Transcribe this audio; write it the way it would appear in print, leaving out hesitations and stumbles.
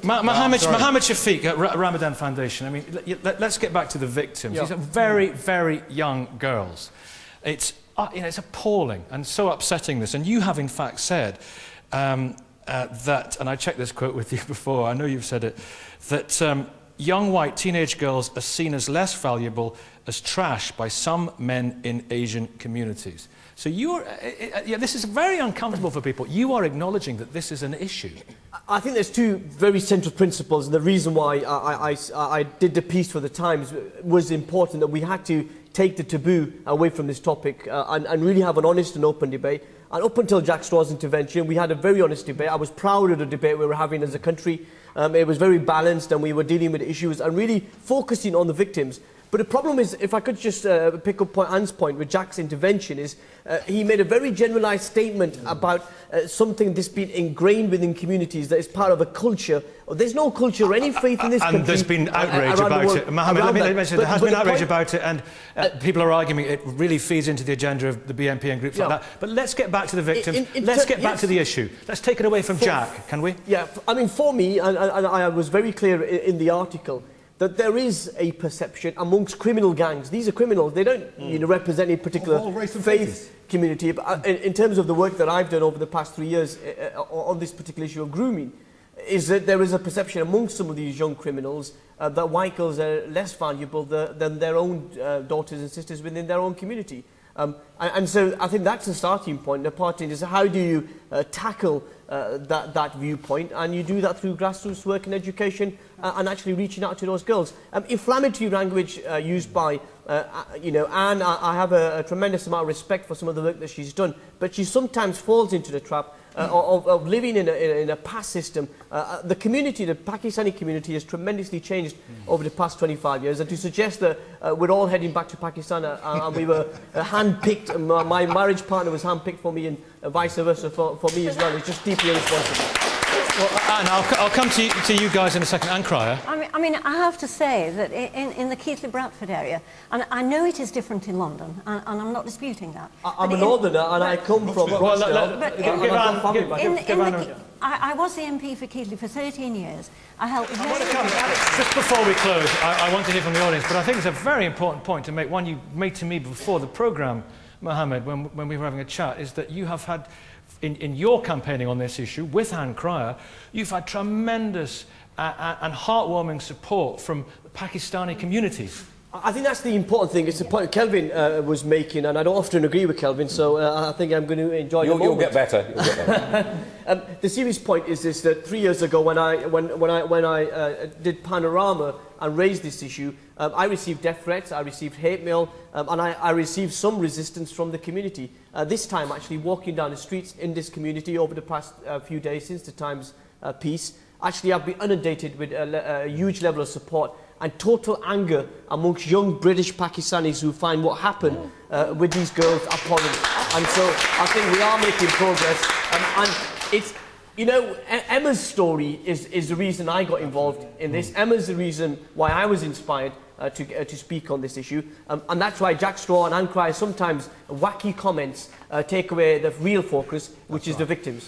Mohammed Shafiq at Ramadan Foundation. I mean, let's get back to the victims. Yeah. These are very, very young girls. It's it's appalling and so upsetting this. And you have in fact said that, and I checked this quote with you before, I know you've said it, that young white teenage girls are seen as less valuable as trash by some men in Asian communities. So you're, this is very uncomfortable for people. You are acknowledging that this is an issue. I think there's two very central principles, and the reason why I did the piece for the Times was important, that we had to take the taboo away from this topic and really have an honest and open debate. And up until Jack Straw's intervention, we had a very honest debate. I was proud of the debate we were having as a country. It was very balanced, and we were dealing with issues and really focusing on the victims. But the problem is, if I could just pick up Anne's point with Jack's intervention, is he made a very generalised statement about something that's been ingrained within communities, that is part of a culture. There's no culture or any faith in this country. And there's been outrage about it. Mohammed, let me mention, there has been outrage about it, and people are arguing it really feeds into the agenda of the BNP and groups like that. But let's get back to the victims. Let's get back to the issue. Let's take it away from Jack, can we? Yeah, I mean, for me, and I was very clear in the article, that there is a perception amongst criminal gangs. These are criminals. They don't represent any particular faith community. But in terms of the work that I've done over the past 3 years on this particular issue of grooming, is that there is a perception amongst some of these young criminals that white girls are less valuable than their own daughters and sisters within their own community. And so I think that's the starting point. The part is, how do you tackle that viewpoint? And you do that through grassroots work and education and actually reaching out to those girls. Inflammatory language used by, Anne, I have a tremendous amount of respect for some of the work that she's done, but she sometimes falls into the trap of living in a past system. The community, the Pakistani community, has tremendously changed over the past 25 years. And to suggest that we're all heading back to Pakistan and we were hand-picked, my marriage partner was hand-picked for me, and vice versa for me as well, is just deeply irresponsible. Well, Anne, I'll come to you guys in a second, and Crier. I mean, I have to say that in the Keighley-Bradford area, and I know it is different in London, and I'm not disputing that. I'm a northerner, and I come from... I was the MP for Keighley for 13 years. I helped... Just before we close, I want to hear from the audience, but I think it's a very important point to make, one you made to me before the programme, Mohammed, when we were having a chat, is that you have had, in your campaigning on this issue, with Anne Crier, you've had tremendous and heartwarming support from the Pakistani communities. I think that's the important thing. It's the point Kelvin was making, and I don't often agree with Kelvin, so I think I'm going to enjoy the moment. You'll get better. You'll get better. The serious point is this: that 3 years ago, when I did Panorama and raised this issue, I received death threats, I received hate mail, and I received some resistance from the community. This time, actually, walking down the streets in this community over the past few days since the Times piece, actually I've been inundated with a huge level of support and total anger amongst young British Pakistanis who find what happened with these girls abhorrent. And so I think we are making progress. And it's, Emma's story is the reason I got involved in this. Emma's the reason why I was inspired to speak on this issue. And that's why Jack Straw and Anne Crier sometimes wacky comments take away the real focus, which is the victims.